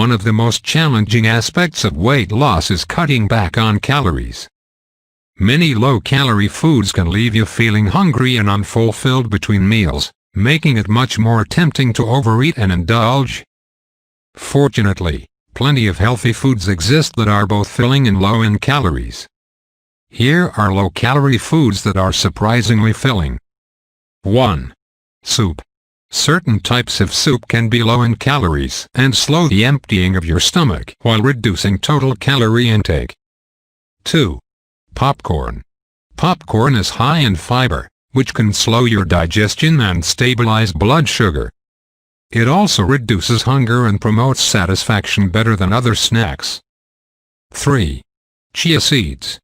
One of the most challenging aspects of weight loss is cutting back on calories. Many low-calorie foods can leave you feeling hungry and unfulfilled between meals, making it much more tempting to overeat and indulge. Fortunately, plenty of healthy foods exist that are both filling and low in calories. Here are low-calorie foods that are surprisingly filling. 1. Soup. Certain types of soup can be low in calories and slow the emptying of your stomach while reducing total calorie intake. 2. Popcorn. Popcorn is high in fiber, which can slow your digestion and stabilize blood sugar. It also reduces hunger and promotes satisfaction better than other snacks. 3. Chia seeds.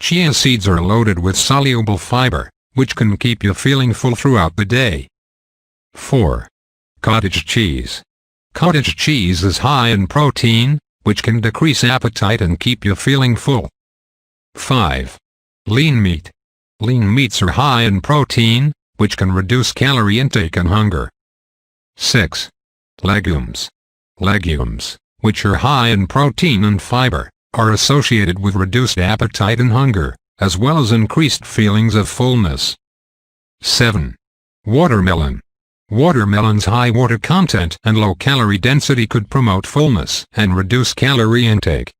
Chia seeds are loaded with soluble fiber, which can keep you feeling full throughout the day. 4. Cottage cheese. Cottage cheese is high in protein, which can decrease appetite and keep you feeling full. 5. Lean meat. Lean meats are high in protein, which can reduce calorie intake and hunger. 6. Legumes. Legumes, which are high in protein and fiber, are associated with reduced appetite and hunger, as well as increased feelings of fullness. 7. Watermelon. Watermelon's high water content and low calorie density could promote fullness and reduce calorie intake.